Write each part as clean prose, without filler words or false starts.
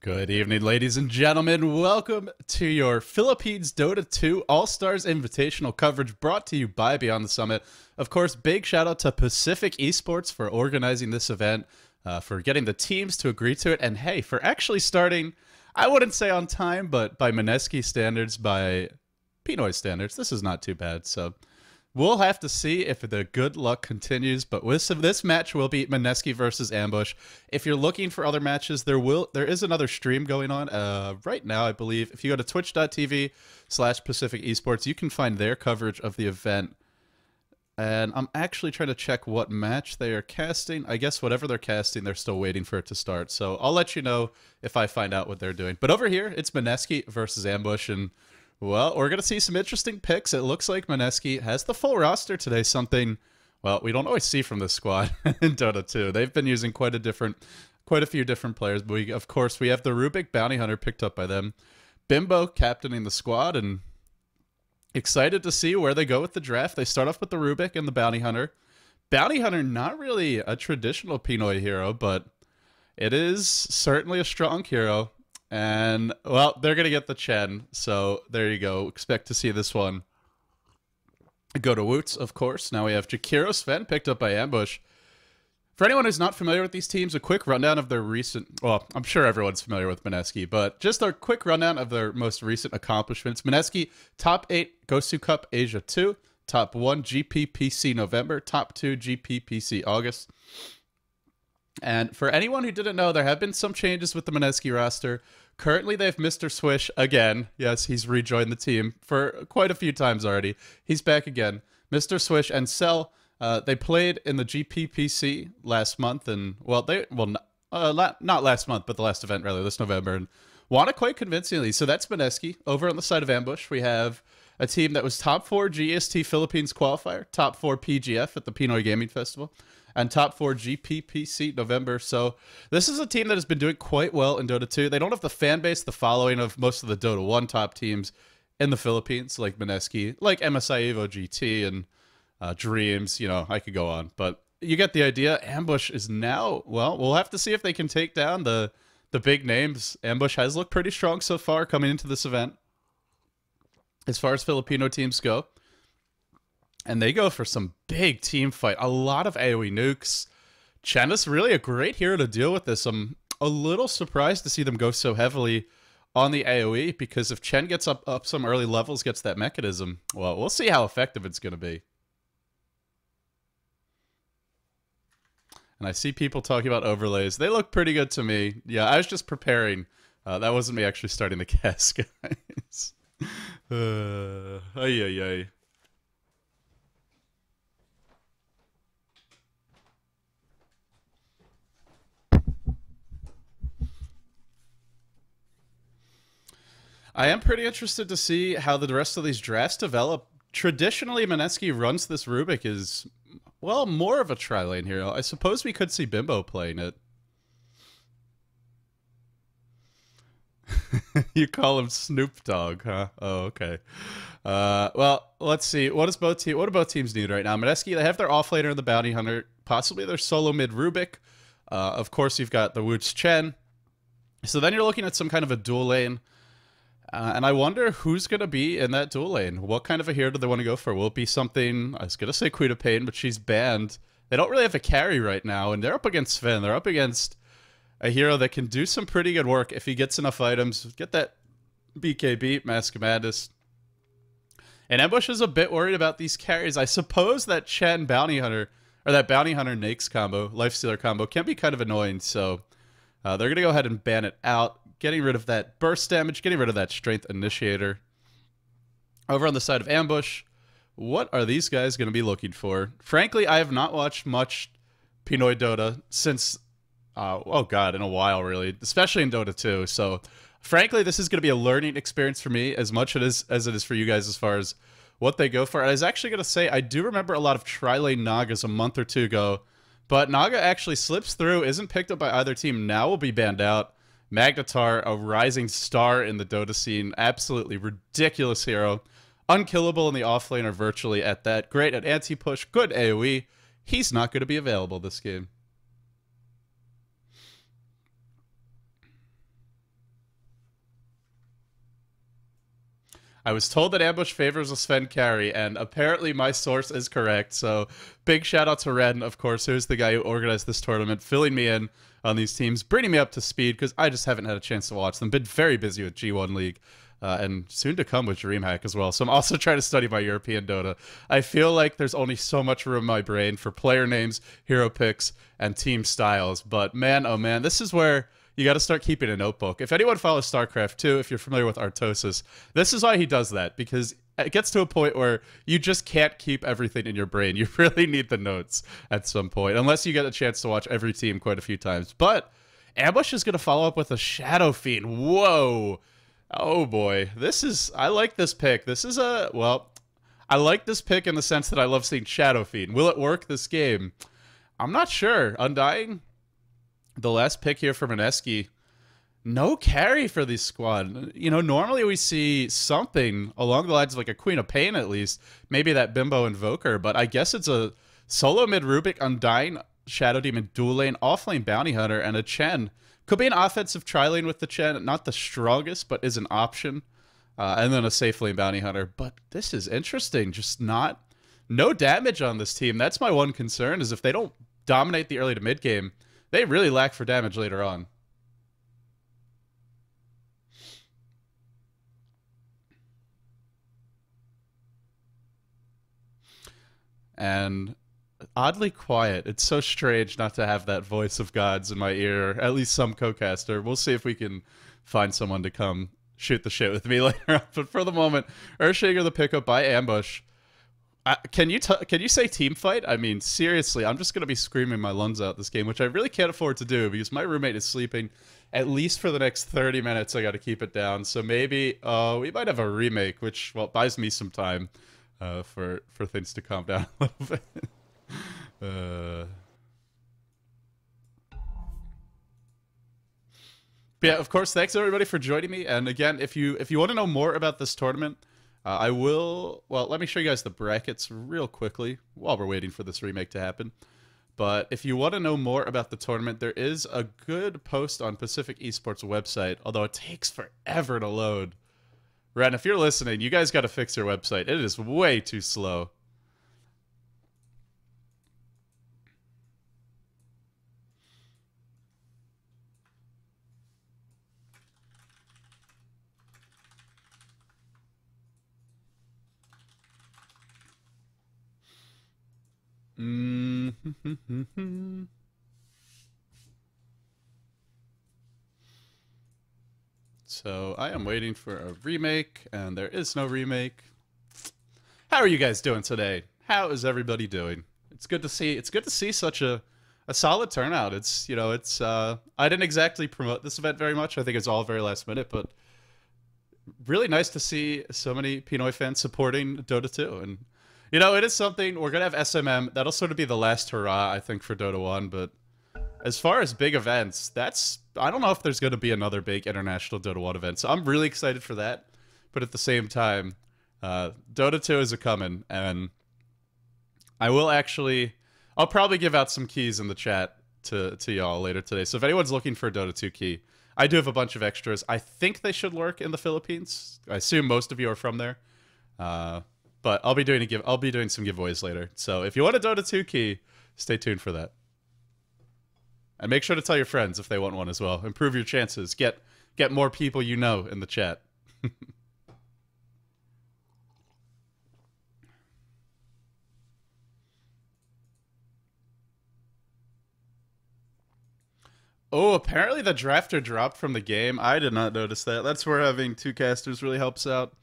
Good evening, ladies and gentlemen. Welcome to your Philippines Dota 2 All-Stars Invitational coverage brought to you by Beyond the Summit. Of course, big shout out to Pacific Esports for organizing this event, for getting the teams to agree to it, and hey, for actually starting, I wouldn't say on time, but by Mineski standards, by Pinoy standards, this is not too bad. So we'll have to see if the good luck continues, but with this match will be Mineski versus Ambush. If you're looking for other matches, there is another stream going on right now, I believe. If you go to twitch.tv/Pacific Esports, you can find their coverage of the event. And I'm actually trying to check what match they are casting. I guess whatever they're casting, they're still waiting for it to start. So I'll let you know if I find out what they're doing. But over here, it's Mineski versus Ambush, and well, we're going to see some interesting picks. It looks like Mineski has the full roster today, something, well, we don't always see from this squad in Dota 2. They've been using quite a few different players. But of course, we have the Rubik Bounty Hunter picked up by them. Bimbo captaining the squad, and excited to see where they go with the draft. They start off with the Rubik and the Bounty Hunter. Bounty Hunter, not really a traditional Pinoy hero, but it is certainly a strong hero. And, well, they're going to get the Chen, so there you go. Expect to see this one go to wootz, of course. Now we have Jakiro Sven picked up by Ambush. For anyone who's not familiar with these teams, a quick rundown of their recent... Well, I'm sure everyone's familiar with Mineski, but just a quick rundown of their most recent accomplishments. Mineski, top 8 Gosu Cup Asia 2, top 1 GPPC November, top 2 GPPC August. And for anyone who didn't know, there have been some changes with the Mineski roster. Currently, they have Mr. Swish again. Yes, he's rejoined the team for quite a few times already. He's back again. Mr. Swish and Cell, they played in the GPPC last month, and not last month, but the last event rather, this November, and won it quite convincingly. So that's Mineski. Over on the side of Ambush, we have a team that was top 4 GST Philippines qualifier, top 4 PGF at the Pinoy Gaming Festival, and top 4 GPPC November. So this is a team that has been doing quite well in Dota 2. They don't have the fan base, the following of most of the Dota 1 top teams in the Philippines, like Mineski, like MSI Evo GT, and Dreams. You know, I could go on. But you get the idea. Ambush is now, well, we'll have to see if they can take down the big names. Ambush has looked pretty strong so far coming into this event, as far as Filipino teams go. And they go for some big team fight. A lot of AoE nukes. Chen is really a great hero to deal with this. I'm a little surprised to see them go so heavily on the AoE, because if Chen gets up some early levels, gets that mechanism, well, we'll see how effective it's going to be. And I see people talking about overlays. They look pretty good to me. Yeah, I was just preparing. That wasn't me actually starting the cast, guys. Ay, ay, ay. I am pretty interested to see how the rest of these drafts develop. Traditionally, Mineski runs this Rubik as, well, more of a tri-lane hero. I suppose we could see Bimbo playing it. You call him Snoop Dogg, huh? Oh, okay. Well, let's see. What do both teams need right now? Mineski, they have their offlaner in the Bounty Hunter, possibly their solo mid Rubik. Of course, you've got the wootz Chen. So then you're looking at some kind of a dual lane. And I wonder who's going to be in that dual lane. What kind of a hero do they want to go for? Will it be something... I was going to say Queen of Pain, but she's banned. They don't really have a carry right now, and they're up against Sven. They're up against a hero that can do some pretty good work if he gets enough items. Get that BKB, Mask of Madness. And Ambush is a bit worried about these carries. I suppose that Chen Bounty Hunter, or that Bounty Hunter Nakes combo, Lifestealer combo, can be kind of annoying, so they're going to go ahead and ban it out. Getting rid of that burst damage, getting rid of that strength initiator. Over on the side of Ambush, what are these guys going to be looking for? Frankly, I have not watched much Pinoy Dota since, oh god, in a while, really. Especially in Dota 2. So, frankly, this is going to be a learning experience for me as much as it is for you guys as far as what they go for. I was actually going to say, I do remember a lot of tri-lane Nagas a month or two ago, but Naga actually slips through, isn't picked up by either team, now will be banned out. Magnetar, a rising star in the Dota scene. Absolutely ridiculous hero. Unkillable in the offlane or virtually at that. Great at anti-push. Good AoE. He's not going to be available this game. I was told that Ambush favors a Sven carry, and apparently my source is correct. So big shout out to Ren, of course, who's the guy who organized this tournament, filling me in on these teams, bringing me up to speed because I just haven't had a chance to watch them. Been very busy with G1 League. And soon to come with DreamHack as well. So I'm also trying to study my European Dota. I feel like there's only so much room in my brain for player names, hero picks, and team styles. But man, oh man, this is where you got to start keeping a notebook. If anyone follows StarCraft 2, if you're familiar with Artosis, this is why he does that. Because it gets to a point where you just can't keep everything in your brain. You really need the notes at some point. Unless you get a chance to watch every team quite a few times. But Ambush is going to follow up with a Shadow Fiend. Whoa. Oh boy, I like this pick. This is I like this pick in the sense that I love seeing Shadow Fiend. Will it work this game? I'm not sure. Undying, the last pick here for Mineski, no carry for this squad. You know, normally we see something along the lines of like a Queen of Pain at least, maybe that Bimbo Invoker, but I guess it's a solo mid Rubik, Undying, Shadow Demon, dual lane, offlane Bounty Hunter, and a Chen. Could be an offensive tri-lane with the Chen. Not the strongest, but is an option. And then a safe lane Bounty Hunter. But this is interesting. Just no damage on this team. That's my one concern, is if they don't dominate the early to mid game, they really lack for damage later on. And oddly quiet. It's so strange not to have that voice of godz in my ear, or at least some co-caster. We'll see if we can find someone to come shoot the shit with me later on. But for the moment, Earthshaker the pickup by Ambush. Can you say team fight? I mean, seriously, I'm just going to be screaming my lungs out this game, which I really can't afford to do because my roommate is sleeping at least for the next 30 minutes. I got to keep it down. So maybe we might have a remake, which, well, buys me some time for things to calm down a little bit. But yeah, of course, thanks everybody for joining me. And again, if you want to know more about this tournament, I will, well, let me show you guys the brackets real quickly while we're waiting for this remake to happen. But if you want to know more about the tournament, there is a good post on Pacific Esports website, although it takes forever to load. Ren, if you're listening, you guys got to fix your website. It is way too slow. So I am waiting for a remake, and there is no remake. How are you guys doing today? How is everybody doing? It's good to see such a solid turnout. It's, you know, it's I didn't exactly promote this event very much. I think it's all very last minute, but really nice to see so many Pinoy fans supporting Dota 2. And you know, it is something. We're gonna have SMM. That'll sort of be the last hurrah, I think, for Dota 1. But as far as big events, I don't know if there's gonna be another big international Dota 1 event. So I'm really excited for that. But at the same time, Dota 2 is a coming, and I'll probably give out some keys in the chat to y'all later today. So if anyone's looking for a Dota 2 key, I do have a bunch of extras. I think they should work in the Philippines. I assume most of you are from there. But I'll be doing some giveaways later. So if you want a Dota 2 key, stay tuned for that. And make sure to tell your friends if they want one as well. Improve your chances. Get more people you know in the chat. Oh, apparently the drafter dropped from the game. I did not notice that. That's where having two casters really helps out.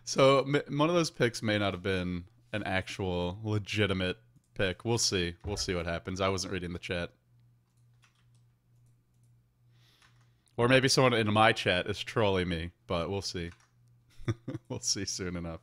So one of those picks may not have been an actual legitimate pick. We'll see. We'll see what happens. I wasn't reading the chat. Or maybe someone in my chat is trolling me, but we'll see. We'll see soon enough.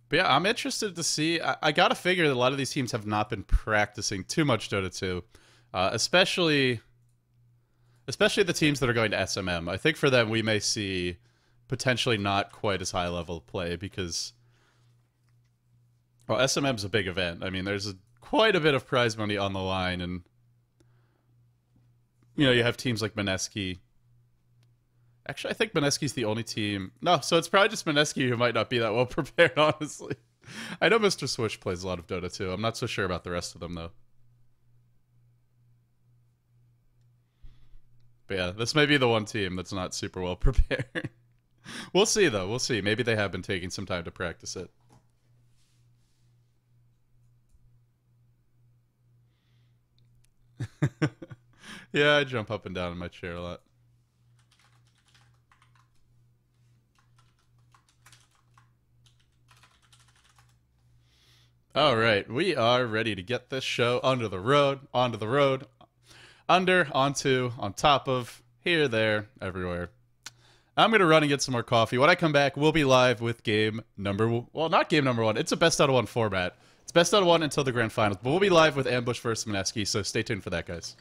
But yeah, I'm interested to see. I gotta figure that a lot of these teams have not been practicing too much Dota 2. Especially the teams that are going to SMM. I think for them, we may see potentially not quite as high level play because, well, SMM's a big event. I mean, there's quite a bit of prize money on the line, and you know, you have teams like Mineski. Actually, I think Mineski's the only team. No, so it's probably just Mineski who might not be that well prepared, honestly. I know Mr. Swish plays a lot of Dota too. I'm not so sure about the rest of them, though. But yeah, this may be the one team that's not super well prepared. We'll see, though. We'll see. Maybe they have been taking some time to practice it. Yeah, I jump up and down in my chair a lot. All right, we are ready to get this show onto the road, under, onto, on top of, here, there, everywhere. I'm going to run and get some more coffee. When I come back, we'll be live with game number... Well, not game number one. It's a best out of one format. It's best out of one until the grand finals. But we'll be live with Ambush versus Mineski, so stay tuned for that, guys.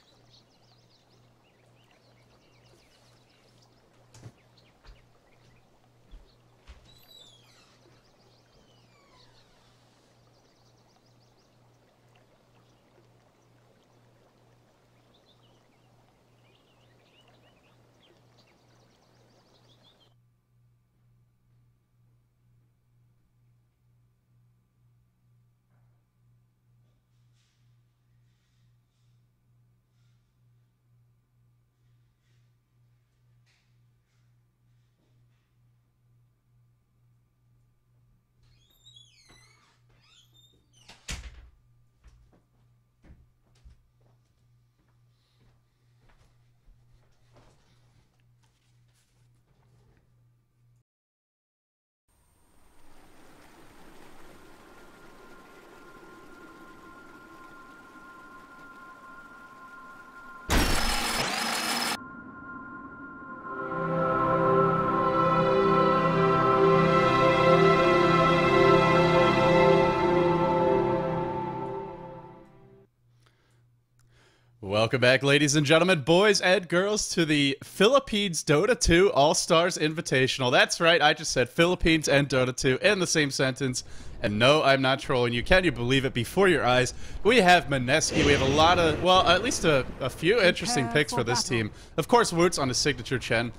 Welcome back, ladies and gentlemen, boys and girls, to the Philippines Dota 2 All-Stars Invitational. That's right, I just said Philippines and Dota 2 in the same sentence. And no, I'm not trolling you. Can you believe it? Before your eyes, we have Mineski. We have a lot of, well, at least a few interesting picks for this team. Of course, wootz on his signature Chen.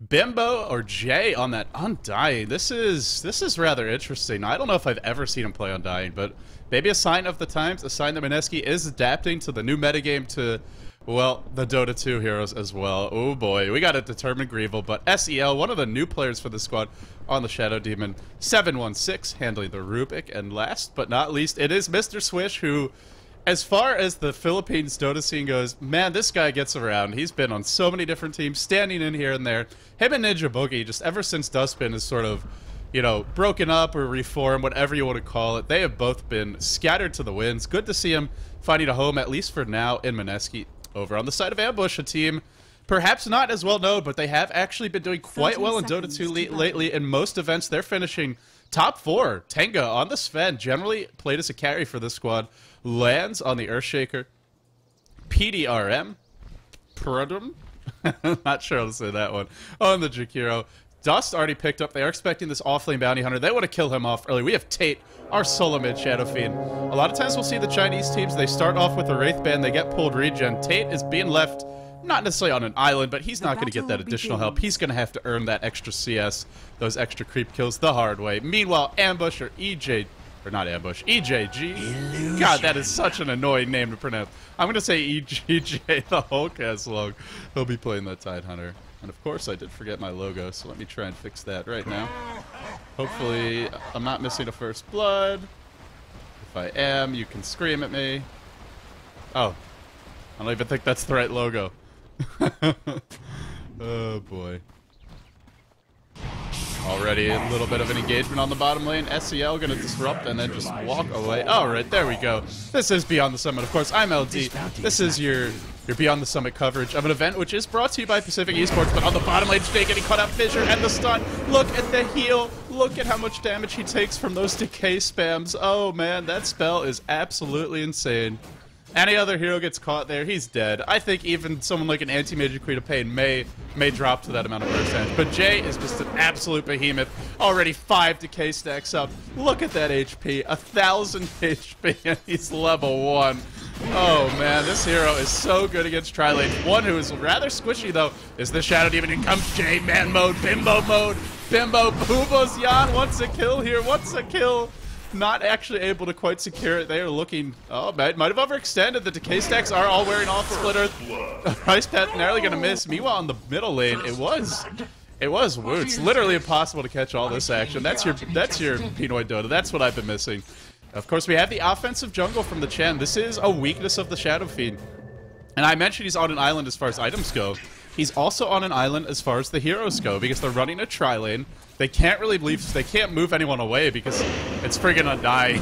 Bimbo or Jay on that Undying. This is rather interesting. I don't know if I've ever seen him play Undying, but maybe a sign of the times, a sign that Mineski is adapting to the new metagame, to, well, the Dota 2 heroes as well. Oh boy, we got a determined Greevil, but SEL, one of the new players for the squad on the Shadow Demon, 716, handling the Rubik. And last but not least, it is Mr. Swish, who, as far as the Philippines Dota scene goes, man, this guy gets around. He's been on so many different teams, standing in here and there. Him and Ninja Boogie, just ever since Dustbin is sort of, you know, broken up or reformed, whatever you want to call it, they have both been scattered to the winds. Good to see him finding a home, at least for now, in Mineski. Over on the side of Ambush, a team perhaps not as well known, but they have actually been doing quite well in Dota 2 lately. In most events, they're finishing top 4. Tenga on the Sven, generally played as a carry for this squad, lands on the Earthshaker. PDRM, Produm, not sure how to say that one, on the Jakiro. Dust already picked up. They are expecting this offlane bounty hunter. They want to kill him off early. We have Tate, our solo mid Shadow Fiend. A lot of times we'll see the Chinese teams, they start off with a Wraith Band, they get pulled regen. Tate is being left, not necessarily on an island, but he's not going to get that additional help. He's going to have to earn that extra CS, those extra creep kills the hard way. Meanwhile, Ambush, or EJ, or not Ambush, EJG. Illusion. God, that is such an annoying name to pronounce. I'm going to say EJJ the whole cast long. He'll be playing that Tide Hunter. And of course, I did forget my logo, so let me try and fix that right now. Hopefully, I'm not missing a first blood. If I am, you can scream at me. Oh, I don't even think that's the right logo. Oh boy. Already a little bit of an engagement on the bottom lane. SEL gonna disrupt and then just walk away. Alright, there we go. This is Beyond the Summit. Of course, I'm LD. This is your Beyond the Summit coverage of an event which is brought to you by Pacific Esports, but on the bottom lane today, getting caught out Fissure and the stun. Look at the heal. Look at how much damage he takes from those decay spams. Oh man, that spell is absolutely insane. Any other hero gets caught there, he's dead. I think even someone like an anti-major Queen of Pain may drop to that amount of percentage. But Jay is just an absolute behemoth. Already 5 decay stacks up. Look at that HP. 1,000 HP and he's level 1. Oh man, this hero is so good against tri-lanes. One who is rather squishy though is the Shadow Demon. In comes Jay, man mode, bimbo mode. Bimbo, Bubos, Jan wants a kill here, wants a kill. Not actually able to quite secure it. They are looking, oh, might have overextended. The decay stacks are all wearing off Split Earth. Ice Path narrowly gonna miss. Meanwhile, on the middle lane, it was wootz. Literally impossible to catch all this action. That's your pinoy Dota. That's what I've been missing. Of course, we have the offensive jungle from the Chen. This is a weakness of the Shadow Fiend. And I mentioned he's on an island as far as items go. He's also on an island as far as the heroes go, because they're running a tri-lane. They can't really leave, they can't move anyone away because it's friggin' Undying.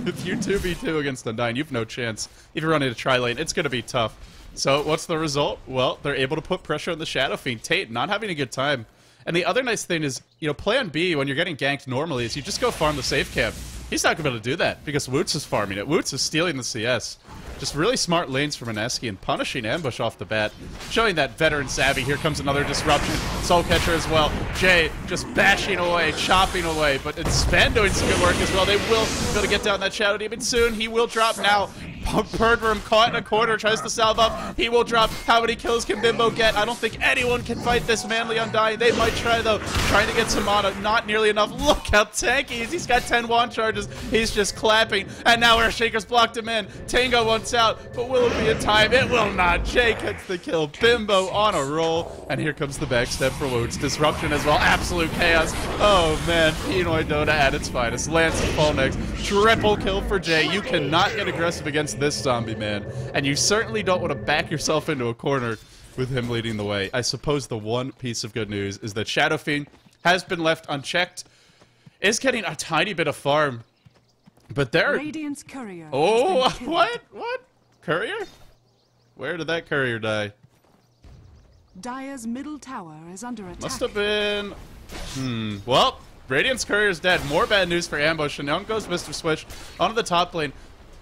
If you 2v2 against Undying, you've no chance. If you're running a tri-lane, it's gonna be tough. So what's the result? Well, they're able to put pressure on the Shadow Fiend. Tate not having a good time. And the other nice thing is, you know, plan B when you're getting ganked normally is you just go farm the safe camp. He's not gonna be able to do that because wootz is farming it. wootz is stealing the CS. Just really smart lanes from Mineski and punishing ambush off the bat. Showing that veteran savvy. Here comes another disruption. Soul Catcher as well. Jay just bashing away, chopping away. But it's Sven doing some good work as well. They will be able to get down that Shadow Demon soon. He will drop now. Perdrum caught in a corner, tries to salve up. He will drop. How many kills can Bimbo get? I don't think anyone can fight this manly Undying. They might try, though. Trying to get some mana. Not nearly enough. Look how tanky he is. He's got 10 wand charges. He's just clapping. And now Earthshaker's blocked him in. Tango wants out. But will it be in time? It will not. Jay gets the kill. Bimbo on a roll. And here comes the backstep for wootz. Disruption as well. Absolute chaos. Oh, man. Pinoy Dota at its finest. Lance and fall next. Triple kill for Jay. You cannot get aggressive against this zombie man, and you certainly don't want to back yourself into a corner with him leading the way. I suppose the one piece of good news is that Shadow Fiend has been left unchecked, is getting a tiny bit of farm, but there. Radiant's courier. Oh, what? Courier? Where did that courier die? Dire's middle tower is under attack. Must have been. Well, Radiant's courier is dead. More bad news for ambush, and down goes Mr. Switch onto the top lane.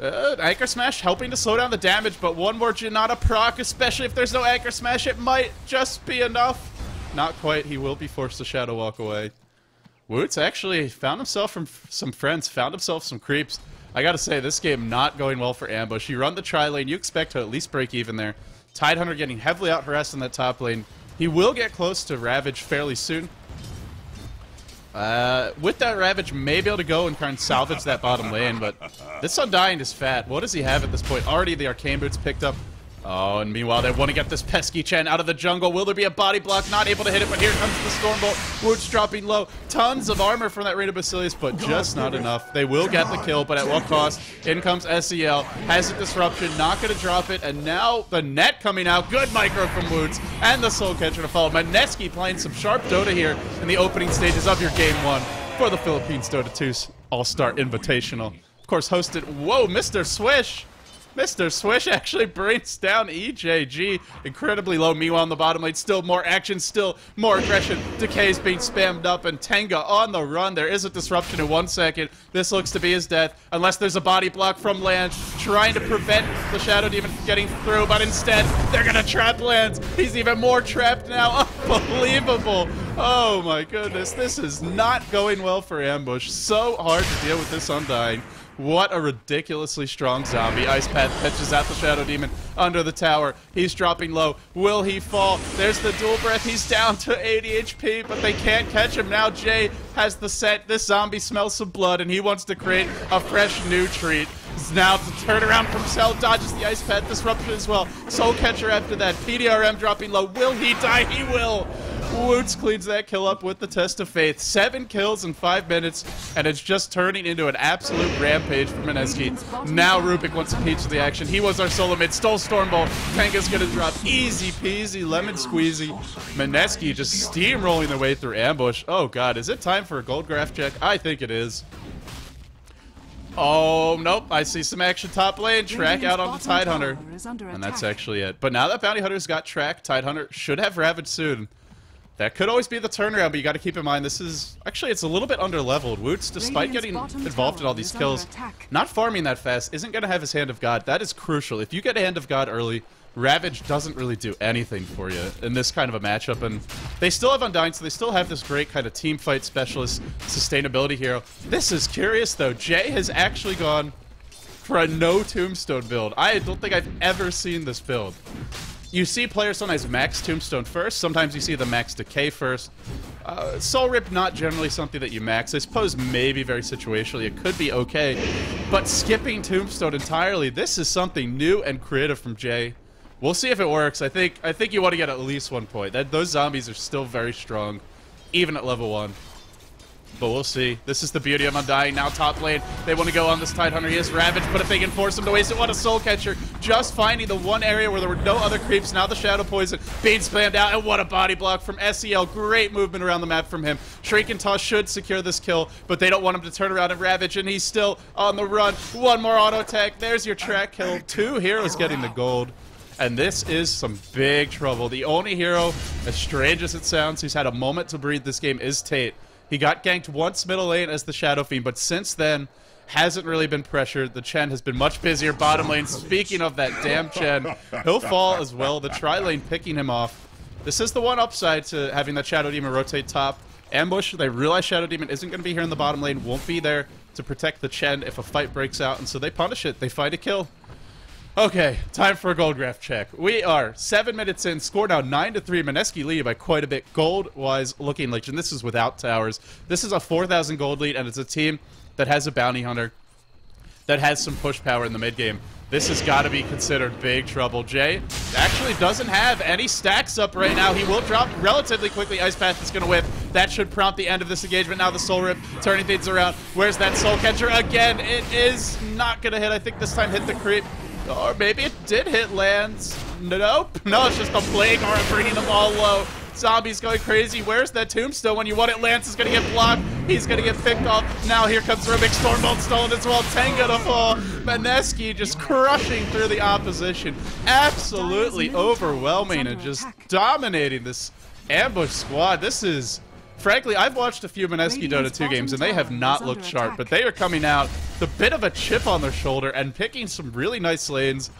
Anchor Smash helping to slow down the damage, but one more Janata proc, especially if there's no Anchor Smash, it might just be enough. Not quite. He will be forced to Shadow Walk away. wootz actually found himself some friends, found himself some creeps. I gotta say, this game not going well for ambush. You run the tri-lane, you expect to at least break even there. Tidehunter getting heavily out-harassed in that top lane. He will get close to Ravage fairly soon. With that Ravage, may be able to go and try and salvage that bottom lane, but this Undying is fat. What does he have at this point? Already the Arcane Boots picked up. Oh, and meanwhile, they want to get this pesky Chen out of the jungle. Will there be a body block? Not able to hit it, but here comes the Stormbolt. wootz dropping low. Tons of armor from that Raid of Basilius, but just not enough. They will get the kill, but at what cost? In comes SEL. Has a disruption, not going to drop it, and now the net coming out. Good micro from wootz, and the Soul Catcher to follow. Mineski playing some sharp Dota here in the opening stages of your Game 1 for the Philippines Dota 2 All-Star Invitational. Of course, hosted, whoa, Mr. Swish. Mr. Swish actually brings down EJG incredibly low. Meanwhile, on the bottom lane, still more action, still more aggression. Decay is being spammed up, and Tenga on the run. There is a disruption in 1 second. This looks to be his death, unless there's a body block from Lance trying to prevent the Shadow Demon from getting through, but instead, they're gonna trap Lance. He's even more trapped now. Unbelievable. Oh my goodness, this is not going well for ambush. So hard to deal with this Undying. What a ridiculously strong zombie. Ice Path catches out the Shadow Demon under the tower. He's dropping low. Will he fall? There's the dual breath. He's down to 80 HP, but they can't catch him. Now Jay has the set. This zombie smells some blood, and he wants to create a fresh new treat. Now to turn around from Cell, dodges the Ice Path disruption as well. Soul Catcher after that. PDRM dropping low. Will he die? He will. wootz cleans that kill up with the Test of Faith. 7 kills in 5 minutes, and it's just turning into an absolute rampage for Mineski. Now Rubik wants a piece of the action. He was our solo mid, stole Stormbolt. Tenga's gonna drop. Easy peasy, lemon squeezy. Mineski just steamrolling their way through ambush. Oh god, is it time for a gold graph check? I think it is. Oh, nope. I see some action top lane. Track out on the Tidehunter. And that's actually it. But now that Bounty Hunter's got track, Tidehunter should have Ravage soon. That could always be the turnaround, but you got to keep in mind this is... Actually, it's a little bit underleveled. wootz, despite getting involved in all these kills, not farming that fast, isn't going to have his Hand of God. That is crucial. If you get a Hand of God early, Ravage doesn't really do anything for you in this kind of a matchup. And they still have Undying, so they still have this great kind of team fight specialist sustainability hero. This is curious, though. Jay has actually gone for a no Tombstone build. I don't think I've ever seen this build. You see players sometimes max Tombstone first, sometimes you see the max Decay first. Soul Rip, not generally something that you max. I suppose maybe very situationally it could be okay, but skipping Tombstone entirely, this is something new and creative from Jay. We'll see if it works. I think you want to get at least 1 point. Those zombies are still very strong, even at level 1. But we'll see. This is the beauty of Undying. Now top lane. They want to go on this Tidehunter. He has Ravage, but if they can force him to waste it, what a Soul Catcher. Just finding the one area where there were no other creeps. Now the Shadow Poison being spammed out, and what a body block from SEL. Great movement around the map from him. Shriek and Toss should secure this kill, but they don't want him to turn around and Ravage, and he's still on the run. One more auto attack. There's your track kill. 2 heroes getting the gold. And this is some big trouble. The only hero, as strange as it sounds, who's had a moment to breathe this game is Tate. He got ganked once middle lane as the Shadow Fiend, but since then, hasn't really been pressured. The Chen has been much busier bottom lane. Speaking of that damn Chen, he'll fall as well. The tri-lane picking him off. This is the one upside to having that Shadow Demon rotate top. Ambush, they realize Shadow Demon isn't going to be here in the bottom lane, won't be there to protect the Chen if a fight breaks out, and so they punish it. They find a kill. Okay, time for a gold graph check. We are 7 minutes in, score now 9-3. Mineski lead by quite a bit. Gold-wise looking like, and this is without towers. This is a 4,000 gold lead, and it's a team that has a bounty hunter, that has some push power in the mid game. This has got to be considered big trouble. Jay actually doesn't have any stacks up right now. He will drop relatively quickly. Ice Path is going to whip. That should prompt the end of this engagement. Now the Soul Rip turning things around. Where's that Soul Catcher? Again, it is not going to hit. I think this time hit the creep. Or maybe it did hit lands. Nope. No, it's just a Plague Aura bringing them all low. Zombies going crazy. Where's that Tombstone? When you want it, Lance is going to get blocked. He's going to get picked off. Now here comes Rubik. Stormbolt stolen as well. Tenga to fall. Mineski just crushing through the opposition. Absolutely overwhelming and just dominating this ambush squad. This is... Frankly, I've watched a few Mineski Dota 2 games, and they have not looked sharp, but they are coming out with a bit of a chip on their shoulder and picking some really nice lanes.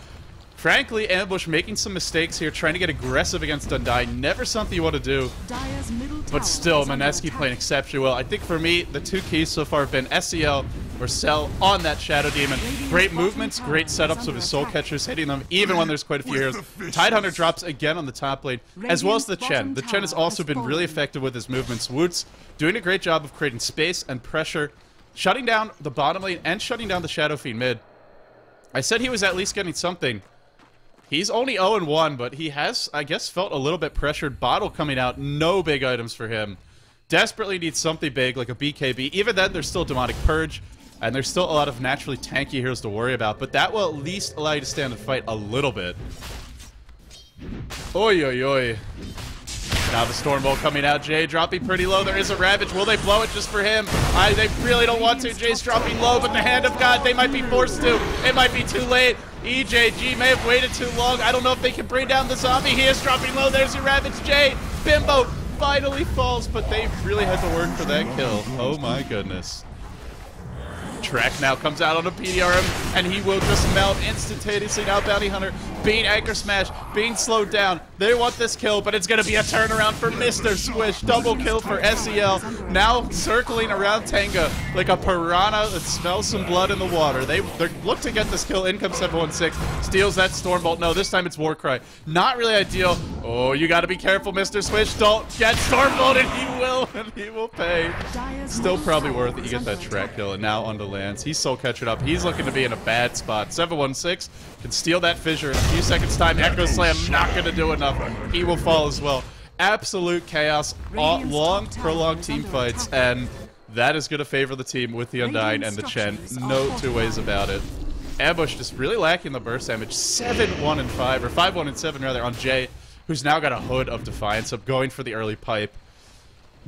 Frankly, Ambush making some mistakes here, trying to get aggressive against Undying. Never something you want to do, but still, Mineski playing exceptionally well. I think for me, the 2 keys so far have been SEL or Cell on that Shadow Demon. Great movements, great setups of his Soul Catchers, hitting them even when there's quite a few heroes. Tidehunter drops again on the top lane, as well as the Chen. The Chen has also been really effective with his movements. wootz doing a great job of creating space and pressure, shutting down the bottom lane and shutting down the Shadow Fiend mid. I said he was at least getting something. He's only 0-1, but he has, I guess, felt a little bit pressured. Bottle coming out, no big items for him. Desperately needs something big, like a BKB. Even then, there's still Demonic Purge, and there's still a lot of naturally tanky heroes to worry about, but that will at least allow you to stand and fight a little bit. Oi, oi, oi. Now the Stormbolt coming out. Jay dropping pretty low. There is a Ravage. Will they blow it just for him? They really don't want to. Jay's dropping low, but the Hand of God, they might be forced to. It might be too late. EJG may have waited too long. I don't know if they can bring down the zombie. He is dropping low. There's your Ravage. Jay, Bimbo finally falls, but they really had to work for that kill. Oh my goodness. Trek now comes out on a PDRM, and he will just melt instantaneously. Now Bounty Hunter being anchor smash, being slowed down. They want this kill, but it's going to be a turnaround for Mr. Squish. Double kill for SEL. Now circling around Tenga like a piranha that smells some blood in the water. They look to get this kill. In comes 716. Steals that Stormbolt. No, this time it's Warcry. Not really ideal. Oh, you got to be careful, Mr. Squish. Don't get Stormbolted. And he will pay. Still probably worth it. You get that track kill, and now onto Lance. He's Soul Catching up. He's looking to be in a bad spot. 716 can steal that fissure in a few seconds time. Echo Slam not going to do enough. He will fall as well. Absolute chaos. Long, prolonged team fights, and that is going to favor the team with the Undying and the Chen. No two ways about it. Ambush just really lacking the burst damage. 7-1-5, or 5-1-7 rather, on Jay, who's now got a Hood of Defiance up, going for the early pipe.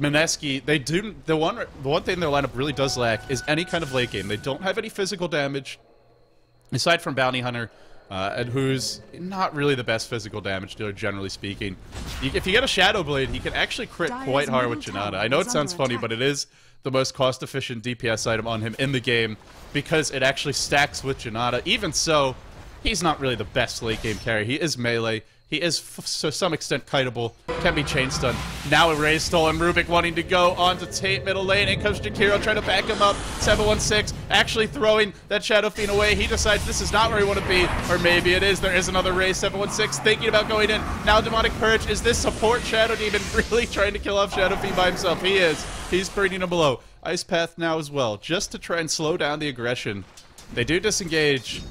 Mineski, they do the one thing their lineup really does lack is any kind of late game. They don't have any physical damage aside from Bounty Hunter. and who's not really the best physical damage dealer, generally speaking. If you get a Shadow Blade, he can actually crit quite hard with gnetgodz. I know it sounds funny, but it is the most cost-efficient DPS item on him in the game because it actually stacks with gnetgodz. Even so, he's not really the best late-game carry. He is melee. He is, to some extent, kiteable. Can be chain stun. Now a Raise stolen. Rubik wanting to go onto Tate middle lane. In comes Jakiro trying to back him up. 716 actually throwing that Shadow Fiend away. He decides this is not where he want to be. Or maybe it is. There is another Raise. 716 thinking about going in. Now Demonic Purge. Is this support Shadow Demon really trying to kill off Shadow Fiend by himself? He is. He's bringing him below. Ice Path now as well. Just to try and slow down the aggression. They do disengage.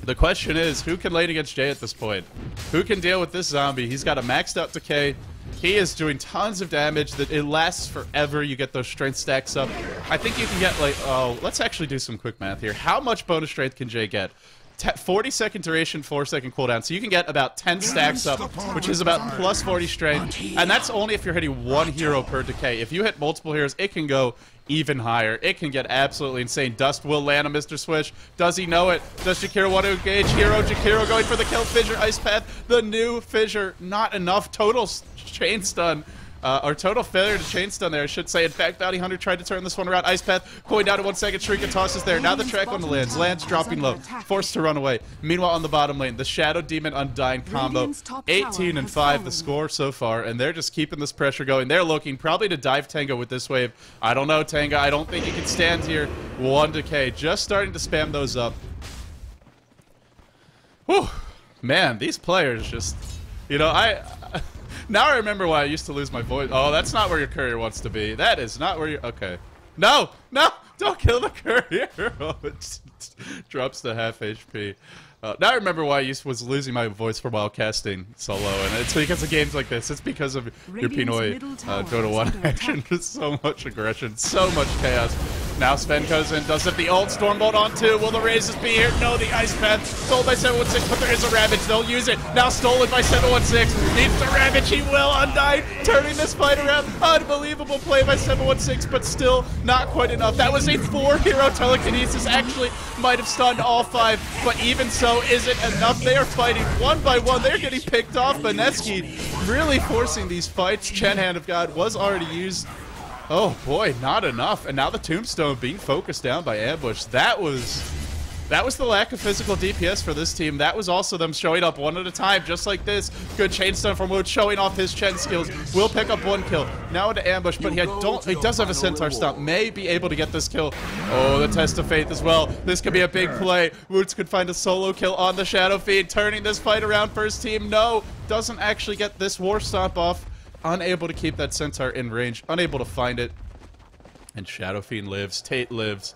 The question is, who can lane against Jay at this point? Who can deal with this zombie? He's got a maxed out decay. He is doing tons of damage. That it lasts forever. You get those strength stacks up. I think you can get like, oh, let's actually do some quick math here. How much bonus strength can Jay get? 40-second duration, 4-second cooldown. So you can get about 10 stacks up, which is about plus 40 strength. And that's only if you're hitting one hero per decay. If you hit multiple heroes, it can go even higher. It can get absolutely insane. Dust will land on Mr. Swish. Does he know it? Does Jakiro want to engage? Jakiro going for the kill. Fissure, Ice Path. The new Fissure. Not enough. Total chain stun. Or total failure to chain stun there, I should say. In fact, Bounty Hunter tried to turn this one around. Ice Path going down to 1 second. Shrieking tosses there. Now the track on the lands. Lands dropping low. Forced to run away. Meanwhile, on the bottom lane, the Shadow Demon Undying combo. 18 and 5 the score so far, and they're just keeping this pressure going. They're looking probably to dive Tango with this wave. I don't know, Tango. I don't think you can stand here. 1 decay. Just starting to spam those up. Whew. Man, these players just... You know, now I remember why I used to lose my voice. Oh, that's not where your courier wants to be. That is not where you... Okay. No! No! Don't kill the courier! Oh, it drops to half HP. Now I remember why I was losing my voice for while casting solo, and it's because of games like this. It's because of your Pinoy Dota 1 action. Just so much aggression, so much chaos. Now Sven goes in, does it the ult, Stormbolt on 2. Will the Razes be here? No, the Ice Path. Sold by 716, but there is a Ravage. They'll use it. Now stolen by 716. Needs the Ravage. He will. Undying. Turning this fight around. Unbelievable play by 716, but still not quite enough. That was a 4-hero telekinesis. Actually, might have stunned all 5, but even so, is it enough? They are fighting one by one. They're getting picked off. Mineski really forcing these fights. Chen Hand of God was already used. Oh boy, not enough. And now the Tombstone being focused down by Ambush. That was the lack of physical DPS for this team. That was also them showing up one at a time, just like this. Good chain stun from wootz, showing off his Chen skills. Will pick up 1 kill. Now into Ambush, but he does have a Centaur stomp. May be able to get this kill. Oh, the Test of Faith as well. This could be a big play. wootz could find a solo kill on the Shadow Fiend, turning this fight around. First team, no, doesn't actually get this War Stomp off. Unable to keep that Centaur in range. Unable to find it. And Shadow Fiend lives. Tate lives.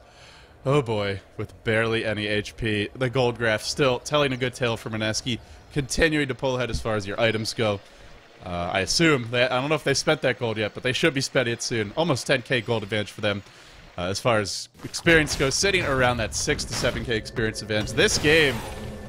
Oh boy, with barely any HP. The gold graph still telling a good tale for Mineski. Continuing to pull ahead as far as your items go. I assume, I don't know if they spent that gold yet, but they should be spending it soon. Almost 10k gold advantage for them. As far as experience goes, sitting around that 6 to 7k experience advantage. This game,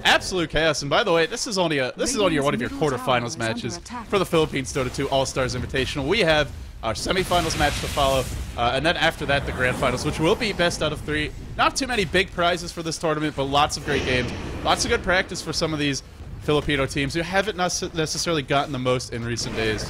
absolute chaos. And by the way, this is only one of your quarterfinals matches for the Philippines Dota 2 All-Stars Invitational. We have our semifinals match to follow, and then after that, the grand finals, which will be best out of 3. Not too many big prizes for this tournament, but lots of great games. Lots of good practice for some of these Filipino teams who haven't necessarily gotten the most in recent days.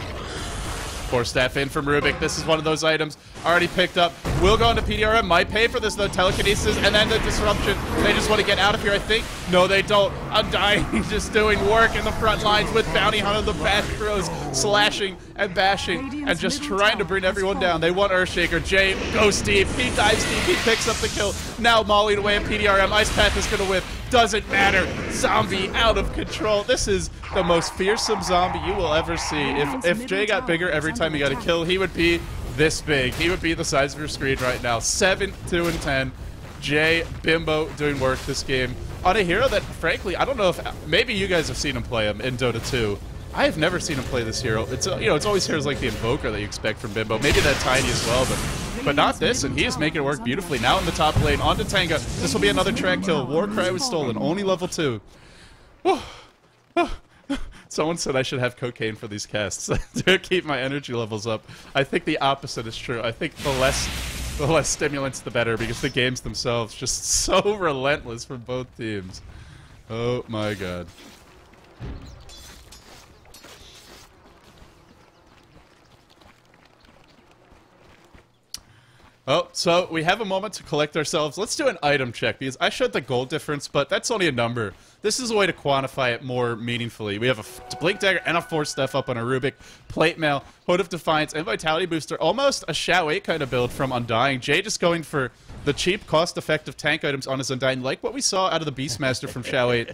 Core staff in from Rubik. This is one of those items already picked up. Will go into PDRM. Might pay for this though. Telekinesis and then the disruption. They just want to get out of here, I think. No, they don't. Undying just doing work in the front lines with Bounty Hunter. The bash throws, slashing and bashing and just trying to bring everyone down. They want Earthshaker. Jay goes deep. He dives deep. He picks up the kill. Now mollied away at PDRM. Ice Path is going to whip. Doesn't matter. Zombie out of control. This is the most fearsome zombie you will ever see. If Jay got bigger every time he got a kill, he would be this big. He would be the size of your screen right now. 7, 2, and 10. Jay, Bimbo doing work this game on a hero that, frankly, I don't know if maybe you guys have seen him play him in Dota 2. I have never seen him play this hero. It's it's always heroes like the Invoker that you expect from Bimbo. Maybe that Tiny as well, but not this, and he is making it work beautifully. Now in the top lane, onto Tanga. This will be another track kill. Warcry was stolen, only level 2. Someone said I should have cocaine for these casts to keep my energy levels up. I think the opposite is true. I think the less stimulants, the better, because the games themselves just so relentless for both teams. Oh my god. Oh, so we have a moment to collect ourselves. Let's do an item check, because I showed the gold difference, but that's only a number. This is a way to quantify it more meaningfully. We have a Blink Dagger and a Force Staff up on a Rubik, Plate Mail, Hood of Defiance, and Vitality Booster. Almost a Shao 8 kind of build from Undying. Jay just going for the cheap, cost-effective tank items on his Undying, like what we saw out of the Beastmaster from Shao 8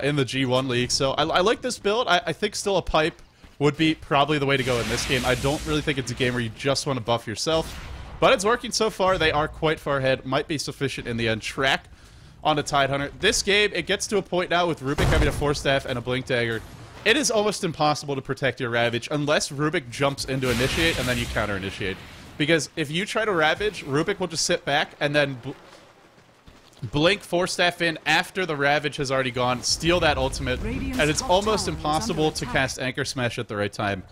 in the G1 League. So I like this build. I think still a pipe would be probably the way to go in this game. I don't really think it's a game where you just want to buff yourself. But it's working so far. They are quite far ahead. Might be sufficient in the end. Track on a Tidehunter. This game, it gets to a point now with Rubik having a Force Staff and a Blink Dagger. It is almost impossible to protect your Ravage unless Rubik jumps into Initiate and then you counter-initiate. Because if you try to Ravage, Rubik will just sit back and then blink Force Staff in after the Ravage has already gone, steal that ultimate, and it's almost impossible to cast Anchor Smash at the right time.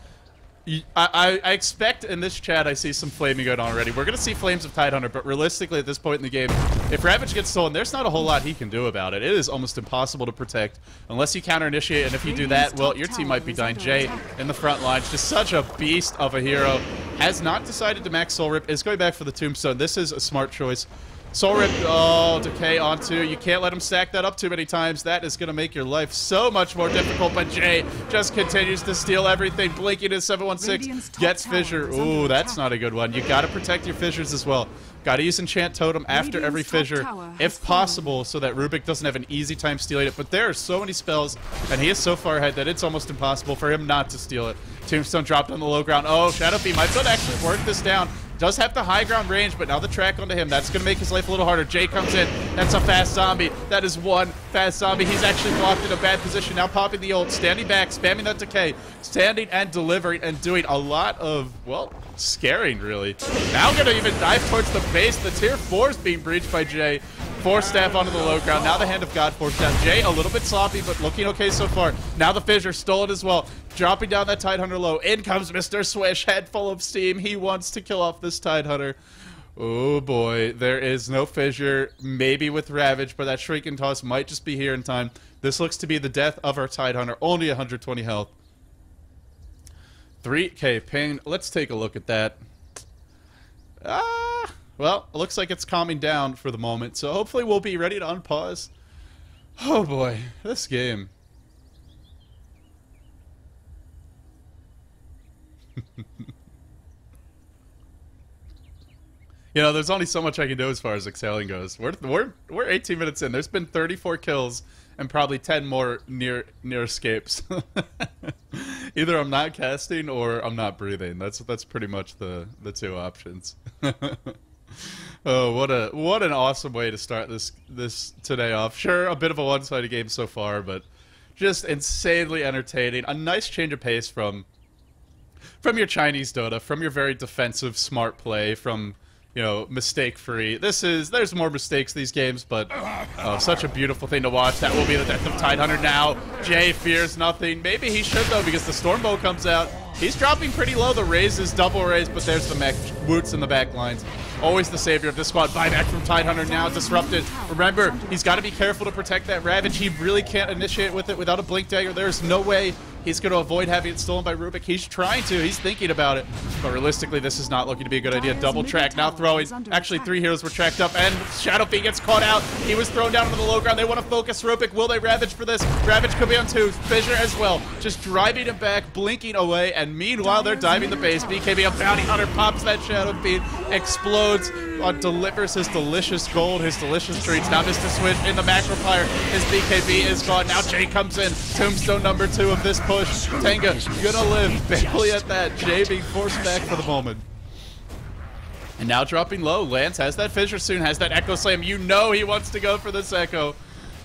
I expect in this chat I see some flaming going on already. We're going to see Flames of Tidehunter, but realistically at this point in the game, if Ravage gets stolen, there's not a whole lot he can do about it. It is almost impossible to protect unless you counter-initiate, and if you do that, well, your team might be dying. Jay in the front lines, just such a beast of a hero. Has not decided to max Soul Rip, is going back for the Tombstone. This is a smart choice. Soul Rip, oh, Decay onto. You can't let him stack that up too many times. That is going to make your life so much more difficult, but Jay just continues to steal everything. Blinking to 716, gets Fissure. Ooh, that's not a good one. You got to protect your Fissures as well. Got to use Enchant Totem after every Fissure, if possible, so that Rubik doesn't have an easy time stealing it. But there are so many spells, and he is so far ahead that it's almost impossible for him not to steal it. Tombstone dropped on the low ground. Oh, Shadow Beam might be able to actually work this down. Does have the high ground range, but now the track onto him. That's going to make his life a little harder. Jay comes in. That's a fast zombie. That is one fast zombie. He's actually blocked in a bad position. Now popping the ult, standing back, spamming that decay, standing and delivering and doing a lot of, well, scaring, really. Now going to even dive towards the base. The tier 4 is being breached by Jay. Force Staff onto the low ground. Now the Hand of God forced down. Jay a little bit sloppy, but looking okay so far. Now the Fissure stolen as well. Dropping down that Tidehunter low. In comes Mr. Swish, head full of steam. He wants to kill off this Tidehunter. Oh boy, there is no Fissure. Maybe with Ravage, but that Shrieking Toss might just be here in time. This looks to be the death of our Tidehunter. Only 120 health. 3k ping. Let's take a look at that. Well, it looks like it's calming down for the moment, so hopefully we'll be ready to unpause. Oh boy, this game. You know, there's only so much I can do as far as exhaling goes. We're 18 minutes in. There's been 34 kills and probably 10 more near escapes. Either I'm not casting or I'm not breathing. That's pretty much the two options. Oh, what an awesome way to start this today off. Sure, a bit of a one-sided game so far, but just insanely entertaining. A nice change of pace from your Chinese Dota, from your very defensive, smart play, from, you know, mistake-free. There's more mistakes these games, but such a beautiful thing to watch. That will be the death of Tidehunter now. Jay fears nothing. Maybe he should, though, because the Stormbow comes out. He's dropping pretty low. The raise is double raise, but there's the mech. wootz in the back lines. Always the savior of this squad. Buyback from Tidehunter now disrupted. Remember, he's got to be careful to protect that Ravage. He really can't initiate with it without a Blink Dagger. There's no way he's going to avoid having it stolen by Rubik. He's trying to. He's thinking about it. But realistically, this is not looking to be a good idea. Double track. Now throwing. Actually, 3 heroes were tracked up, and Shadow Fiend gets caught out. He was thrown down on the low ground. They want to focus Rubik. Will they Ravage for this? Ravage could be on 2. Fissure as well. Just driving him back, blinking away, and meanwhile, they're diving the base. BKB, a bounty hunter, pops that Shadow Fiend, explodes, delivers his delicious gold, his delicious treats. Now Mr. Swish in the macro fire. His BKB is gone. Now Jay comes in. Tombstone number 2 of this push. Tenga gonna live barely at that. Jay being forced back for the moment. And now dropping low. Lance has that Fissure soon, has that Echo Slam. You know he wants to go for this Echo,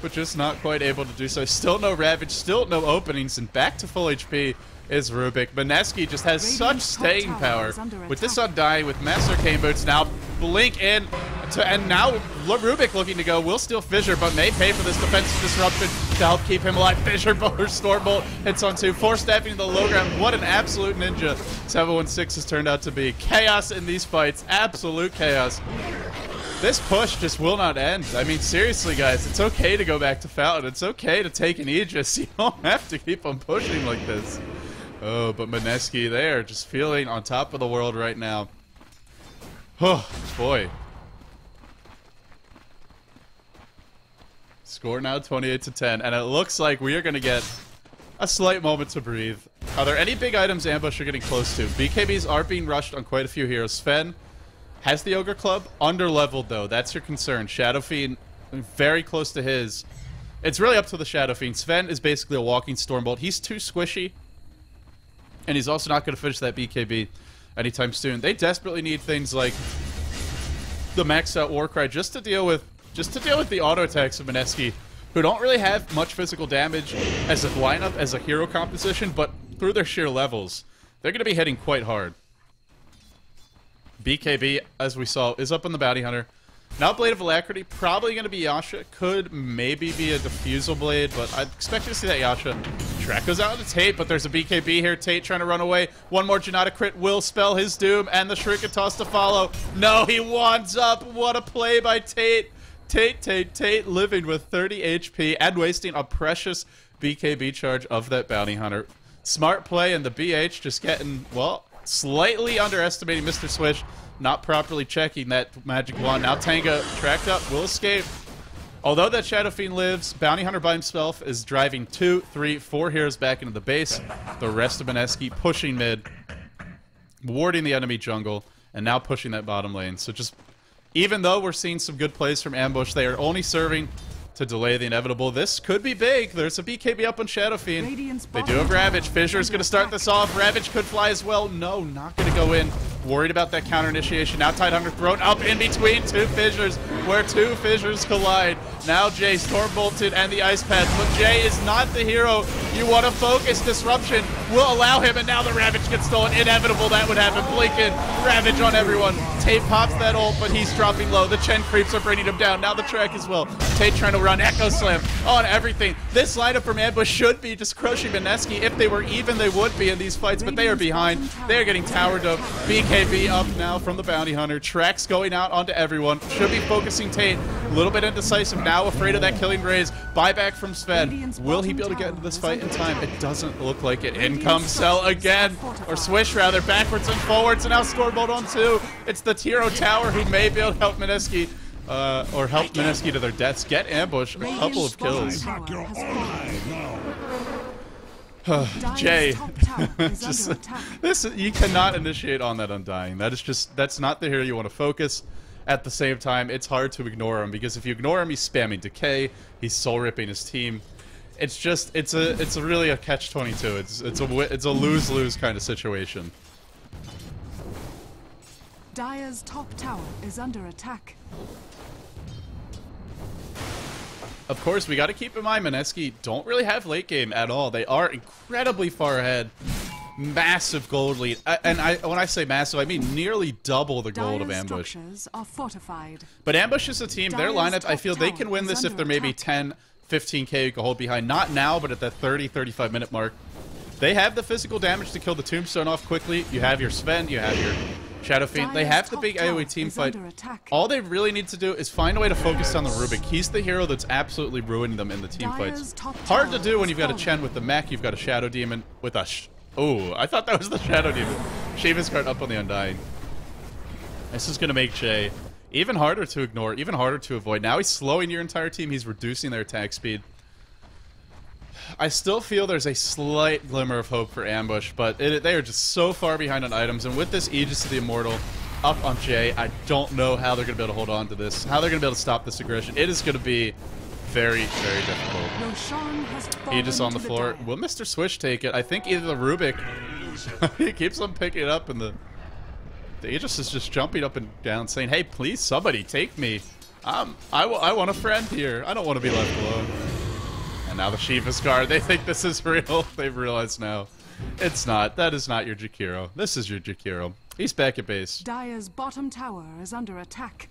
but just not quite able to do so. Still no Ravage, still no openings, and back to full HP is Rubik. Mineski just has such staying power. With this Undying, with Master Arcane Boots, now blink in, and now Rubik looking to go. Will steal Fissure, but may pay for this defensive disruption to help keep him alive. Fissure or Stormbolt hits on 2. Force staffing to the low ground. What an absolute ninja 716 has turned out to be. Chaos in these fights. Absolute chaos. This push just will not end. I mean, seriously, guys, it's okay to go back to Fountain. It's okay to take an Aegis. You don't have to keep on pushing like this. Oh, but Mineski, they are just feeling on top of the world right now. Oh, boy. Score now 28-10, and it looks like we are going to get a slight moment to breathe. Are there any big items Ambush are getting close to? BKBs are being rushed on quite a few heroes. Sven has the Ogre Club, under-leveled though. That's your concern. Shadow Fiend, very close to his. It's really up to the Shadow Fiend. Sven is basically a walking Stormbolt. He's too squishy, and he's also not going to finish that BKB anytime soon. They desperately need things like the maxed out Warcry just to deal with the auto attacks of Mineski, who don't really have much physical damage as a lineup, as a hero composition, but through their sheer levels, they're going to be hitting quite hard. BKB, as we saw, is up on the Bounty Hunter. Now Blade of Alacrity, probably going to be Yasha. Could maybe be a Diffusal Blade, but I expect to see that Yasha. Track goes out to Tate, but there's a BKB here. Tate trying to run away. One more Janata crit will spell his doom, and the Shuriken Toss to follow. No, he wands up. What a play by Tate. Tate living with 30 HP and wasting a precious BKB charge of that Bounty Hunter. Smart play, and the BH just getting, well, slightly underestimating Mr. Swish, not properly checking that magic wand. Now Tanga tracked up, will escape. Although that Shadow Fiend lives, Bounty Hunter by himself is driving 2, 3, 4 heroes back into the base. The rest of Mineski pushing mid, warding the enemy jungle, and now pushing that bottom lane. So just, even though we're seeing some good plays from Ambush, they are only serving to delay the inevitable. This could be big. There's a BKB up on Shadow Fiend. They do have Ravage. Fissure is going to start this off. Ravage could fly as well. No, not going to go in. Worried about that counter initiation. Now Tidehunter thrown up in between two fissures, where two fissures collide. Now Jay Stormbolted and the Ice Path, but Jay is not the hero you want to focus. Disruption will allow him, and now the Ravage gets stolen. Inevitable that would happen. Blinken, Ravage on everyone. Tate pops that ult, but he's dropping low. The Chen creeps are bringing him down. Now the track as well. Tate trying to run Echo Slam on everything. This lineup from Ambush should be just crushing Mineski. If they were even, they would be in these fights, but they are behind. They are getting towered up. BKB up now from the Bounty Hunter. Tracks going out onto everyone. Should be focusing Tate. A little bit indecisive. Now afraid of that killing raise. Buyback from Sven. Will he be able to get into this fight in time? It doesn't look like it. In comes Cell again. Or Swish rather. Backwards and forwards. And now Scorebolt on 2. It's the Tiro Tower who may be able to help Mineski. Or help Mineski to their deaths. Get Ambush. A couple of kills. Jay, just, this, you cannot initiate on that Undying. That is just, that's not the hero you want to focus. At the same time, it's hard to ignore him, because if you ignore him, he's spamming Decay, he's soul ripping his team. It's just, it's really a catch-22. It's a lose-lose kind of situation. Dire's top tower is under attack. Of course, we got to keep in mind, Mineski don't really have late game at all. They are incredibly far ahead. Massive gold lead. And when I say massive, I mean nearly double the gold of Ambush. Are fortified. But Ambush is a team, their lineup, I feel they can win this if they're maybe 10, 15k you can hold behind. Not now, but at that 30, 35 minute mark. They have the physical damage to kill the Tombstone off quickly. You have your Sven, you have your Shadow Fiend. They have the big AoE team fight. All they really need to do is find a way to focus on the Rubik. He's the hero that's absolutely ruining them in the team fights. Hard to do when you've got a Chen with the mech, you've got a Shadow Demon with a... Oh, I thought that was the Shadow Demon. Shiva's card up on the Undying. This is going to make Jay even harder to ignore, even harder to avoid. Now he's slowing your entire team. He's reducing their attack speed. I still feel there's a slight glimmer of hope for Ambush, but they are just so far behind on items. And with this Aegis of the Immortal up on Jay, I don't know how they're going to be able to hold on to this, how they're going to be able to stop this aggression. It is going to be very, very difficult. Aegis on the floor. Will Mr. Swish take it? I think either the Rubik, he keeps on picking it up, and the Aegis is just jumping up and down saying, hey, please, somebody take me. I want a friend here. I don't want to be left alone. And now the Shiva's card. They think this is real. They've realized now. It's not. That is not your Jakiro. This is your Jakiro. He's back at base. Dire's bottom tower is under attack.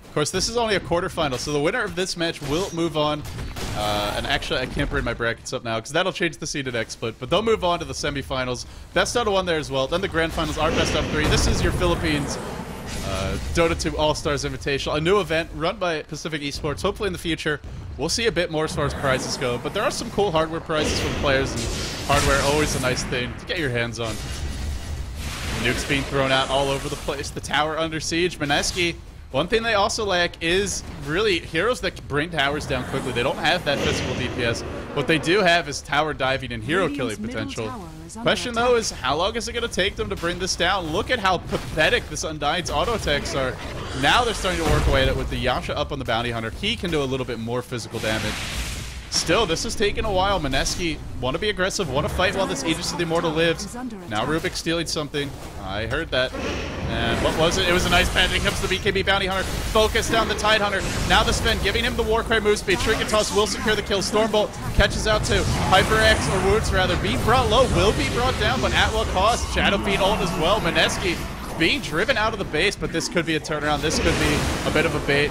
Of course, this is only a quarterfinal, so the winner of this match will move on And actually, I can't bring my brackets up now because that'll change the seeded X split. But they'll move on to the semifinals. Best out of 1 there as well. Then the grand finals are best out of 3. This is your Philippines Dota 2 Allstars Invitational, a new event run by Pacific Esports. Hopefully in the future, we'll see a bit more as far as prizes go. But there are some cool hardware prizes for the players, and hardware always a nice thing to get your hands on. Nukes being thrown out all over the place. The tower under siege. Mineski. One thing they also lack is really heroes that bring towers down quickly. They don't have that physical DPS. What they do have is tower diving and hero killing potential. Question though is how long is it going to take them to bring this down? Look at how pathetic this Undying's auto attacks are. Now they're starting to work away at it with the Yasha up on the bounty hunter. He can do a little bit more physical damage. Still, this is taking a while. Mineski want to be aggressive, want to fight while this Aegis of the Immortal lives. Now Rubik stealing something. I heard that. And what was it? It was a nice patch. It comes to the BKB Bounty Hunter. Focus down the Tide Hunter. Now the spin, giving him the Warcry move speed. Trinket Toss will secure the kill. Stormbolt catches out too. Hyper X, or wootz rather, being brought low, will be brought down, but at what cost? Shadow Fiend ult as well. Mineski being driven out of the base, but this could be a turnaround. This could be a bit of a bait.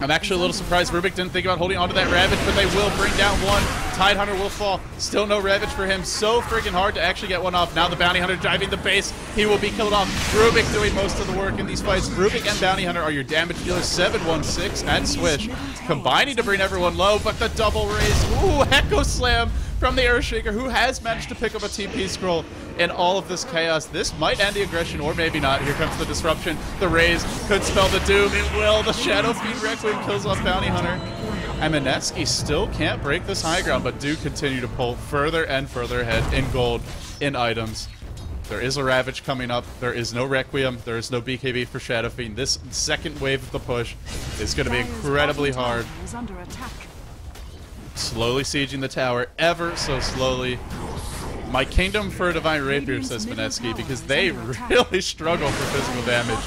I'm actually a little surprised Rubik didn't think about holding onto that Ravage, but they will bring down one. Tide Hunter will fall. Still no Ravage for him. So freaking hard to actually get one off. Now the Bounty Hunter driving the base. He will be killed off. Rubik doing most of the work in these fights. Rubik and Bounty Hunter are your damage dealers. 716 and Swish. Combining to bring everyone low, but the double raise. Ooh, Echo Slam from the Earthshaker, who has managed to pick up a TP scroll in all of this chaos. This might end the aggression, or maybe not. Here comes the disruption. The raise could spell the doom. It will. The Shadow Fiend Requiem kills off Bounty Hunter. And Mineski still can't break this high ground, but do continue to pull further and further ahead in gold, in items. There is a Ravage coming up. There is no Requiem. There is no BKB for Shadow Fiend. This second wave of the push is going to be incredibly hard. Slowly sieging the tower, ever so slowly. My kingdom for a Divine Rapier, says Mineski, because they really struggle for physical damage.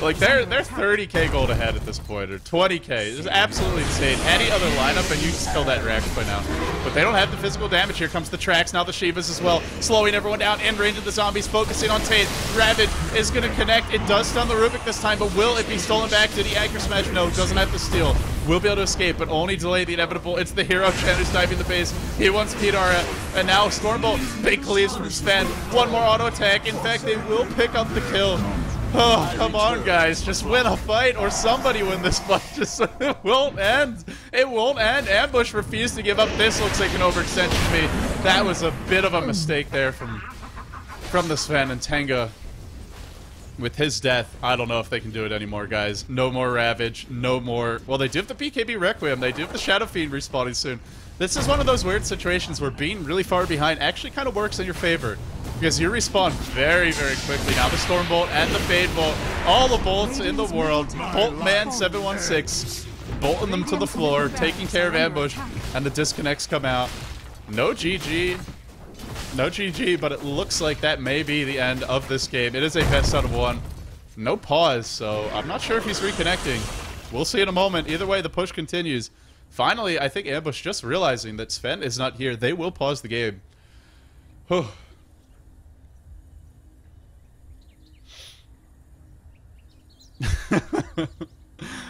Like, they're 30k gold ahead at this point, or 20k. This is absolutely insane. Any other lineup, and you just kill that Rax by now. But they don't have the physical damage. Here comes the Trax, now the Shivas as well. Slowing everyone down, in range of the zombies, focusing on Tate. Ravage is going to connect. It does stun the Rubik this time, but will it be stolen back? Did he aggro smash? No, doesn't have to steal. Will be able to escape, but only delay the inevitable. It's the hero Chandler's diving the base. He wants Pidara, and now Stormbolt. Big cleaves from Sven. One more auto attack. In fact, they will pick up the kill. Oh, come on, guys. Just win a fight, or somebody win this fight. Just it won't end. It won't end. Ambush refused to give up. This looks like an overextension to me. That was a bit of a mistake there from the Sven, and Tenga. With his death, I don't know if they can do it anymore, guys. No more Ravage, no more... Well, they do have the BKB Requiem. They do have the Shadow Fiend respawning soon. This is one of those weird situations where being really far behind actually kind of works in your favor. Because you respawn very, very quickly. Now the Stormbolt and the Fade Bolt. All the bolts in the world. Boltman 716. Bolting them to the floor, taking care of ambush. And the disconnects come out. No GG. No GG, but it looks like that may be the end of this game. It is a best out of 1. No pause, so I'm not sure if he's reconnecting. We'll see in a moment. Either way, the push continues. Finally, I think Ambush just realizing that Sven is not here. They will pause the game. Whew.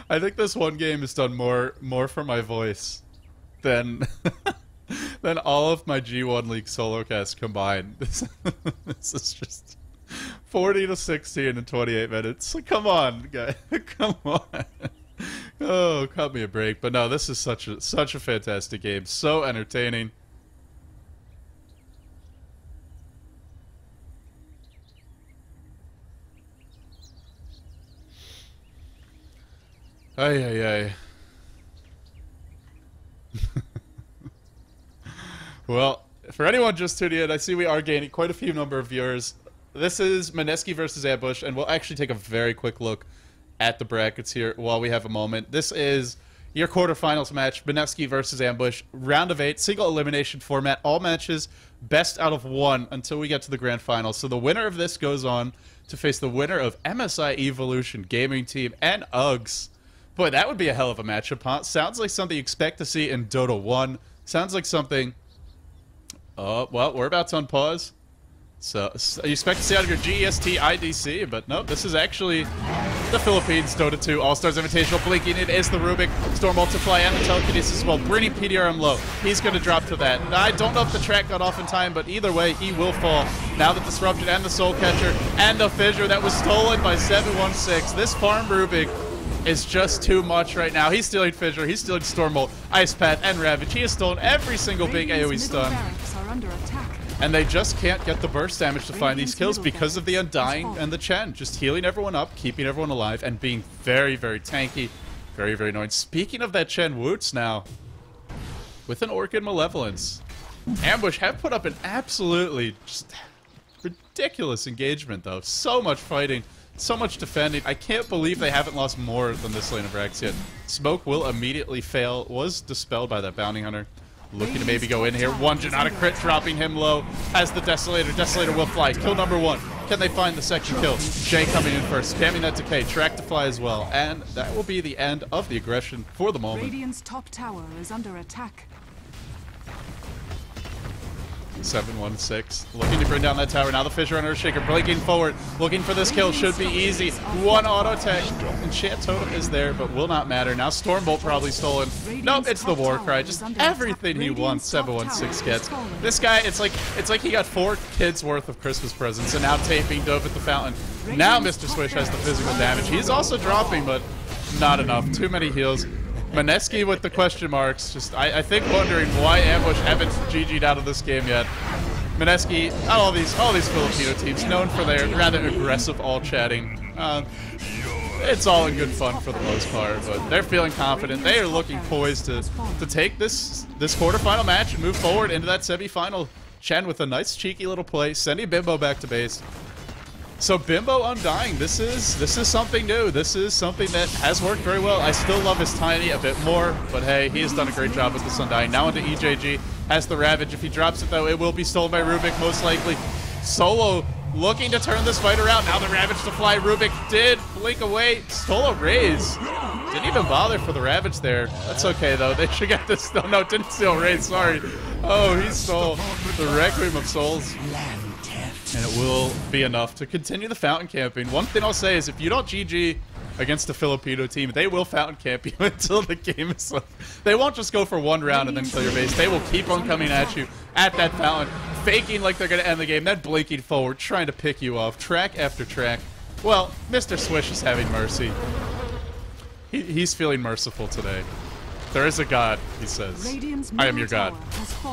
I think this one game has done more for my voice than... than all of my G1 League solo casts combined. This is just 40 to 16 in 28 minutes. Come on, guys. Come on. Oh, cut me a break. But no, this is such a fantastic game. So entertaining. Ay, ay, ay. Well, for anyone just tuning in, I see we are gaining quite a few number of viewers. This is Mineski versus Ambush, and we'll actually take a very quick look at the brackets here while we have a moment. This is your quarterfinals match, Mineski versus Ambush, round of 8, single elimination format, all matches best out of 1 until we get to the grand final. So the winner of this goes on to face the winner of MSI Evolution Gaming Team and UGS. Boy, that would be a hell of a matchup, huh? Sounds like something you expect to see in Dota 1. Sounds like something... well, we're about to unpause. So, you expect to see out of your GEST IDC, but no, this is actually the Philippines Dota 2 All-Stars Invitational. Blinking, it is the Rubik, Storm Multiply, and the Telekinesis as well. Bringing PDRM low. He's going to drop to that. I don't know if the track got off in time, but either way, he will fall. Now the Disruption and the Soul Catcher and the Fissure that was stolen by 716. This farm Rubik is just too much right now. He's stealing Fissure, he's stealing Storm Bolt, Ice Path, and Ravage. He has stolen every single big AoE stun. And they just can't get the burst damage to find these kills because of the Undying and the Chen. Just healing everyone up, keeping everyone alive, and being very, very tanky. Very, very annoying. Speaking of that Chen, wootz now with an Orchid Malevolence. Ambush have put up an absolutely just ridiculous engagement, though. So much fighting, so much defending. I can't believe they haven't lost more than this lane of Rax yet. Smoke will immediately fail. Was dispelled by that Bounty Hunter. Looking to maybe go in here. One Janata crit, dropping him low. Has the Desolator. Desolator will fly. Kill number one. Can they find the second kill? Shay coming in first. Spamming that decay. Track to fly as well. And that will be the end of the aggression for the moment. Radiant's top tower is under attack. 716. Looking to bring down that tower. Now the Fissure on Earthshaker. Breaking forward. Looking for this kill. Should be easy. One auto tech. Enchant Totem is there, but will not matter. Now Stormbolt probably stolen. Nope, it's the Warcry. Just everything he wants 716 gets. This guy, it's like he got 4 kids worth of Christmas presents and now taping Dove at the Fountain. Now Mr. Swish has the physical damage. He's also dropping, but not enough. Too many heals. Mineski with the question marks. Just, I think wondering why Ambush haven't GG'd out of this game yet. Mineski, all these Filipino teams known for their rather aggressive all-chatting. It's all in good fun for the most part, but they're feeling confident. They are looking poised to take this quarterfinal match and move forward into that semifinal. Chen with a nice cheeky little play, sending Bimbo back to base. So Bimbo Undying, this is something new. This is something that has worked very well. I still love his Tiny a bit more, but hey, he has done a great job with this Undying. Now into EJG, has the Ravage. If he drops it though, it will be stolen by Rubik most likely. Solo looking to turn this fight around. Now the Ravage to fly. Rubik did blink away. Stole a raise. Didn't even bother for the Ravage there. That's okay though. They should get this. No, didn't steal raise. Sorry. Oh, he stole the Requiem of Souls. And it will be enough to continue the fountain camping. One thing I'll say is if you don't GG against a Filipino team, they will fountain camp you until the game is up. They won't just go for one round and then kill your base. They will keep on coming at you at that fountain, faking like they're going to end the game, then blinking forward, trying to pick you off, track after track. Well, Mr. Swish is having mercy. He's feeling merciful today. There is a God, he says. I am your God,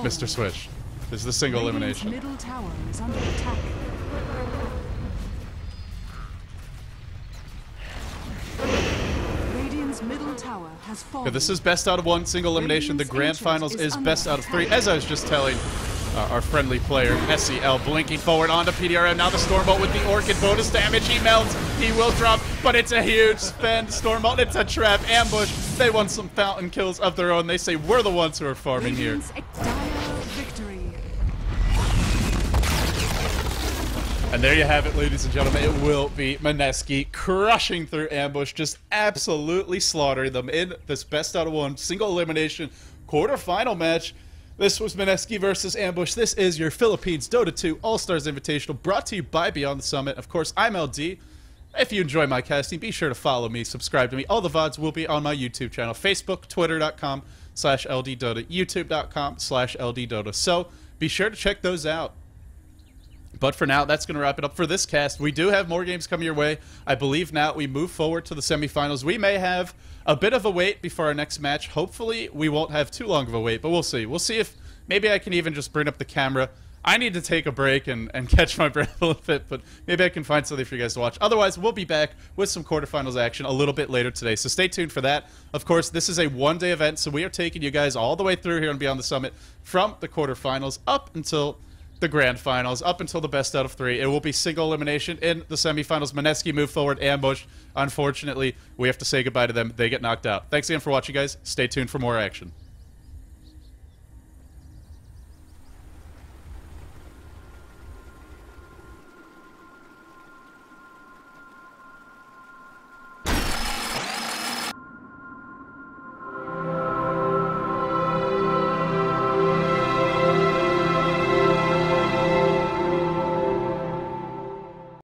Mr. Swish. This is the single elimination. Middle tower is under attack. Radiant's middle tower has fallen. Okay, this is best out of 1 single elimination. The grand finals is best out of 3. As I was just telling our friendly player, SEL, blinking forward onto PDRM. Now the Stormbolt with the Orchid bonus damage. He melts. He will drop, but it's a huge spend. Stormbolt, it's a trap. Ambush. They want some fountain kills of their own. They say we're the ones who are farming here. And there you have it, ladies and gentlemen. It will be Mineski crushing through Ambush, just absolutely slaughtering them in this best out of 1 single elimination quarterfinal match. This was Mineski versus Ambush. This is your Philippines Dota 2 All-Stars Invitational, brought to you by Beyond the Summit. Of course, I'm LD. If you enjoy my casting, be sure to follow me, subscribe to me. All the VODs will be on my YouTube channel, Facebook, twitter.com/ldDOTA, youtube.com/ldDOTA. So be sure to check those out. But for now, that's going to wrap it up for this cast. We do have more games coming your way. I believe now we move forward to the semifinals. We may have a bit of a wait before our next match. Hopefully, we won't have too long of a wait, but we'll see. We'll see if maybe I can even just bring up the camera. I need to take a break and catch my breath a little bit, but maybe I can find something for you guys to watch. Otherwise, we'll be back with some quarterfinals action a little bit later today, so stay tuned for that. Of course, this is a one-day event, so we are taking you guys all the way through here on Beyond the Summit from the quarterfinals up until the grand finals, up until the best out of 3. It will be single elimination in the semifinals. Mineski move forward. Ambush, unfortunately, we have to say goodbye to them. They get knocked out. Thanks again for watching, guys. Stay tuned for more action.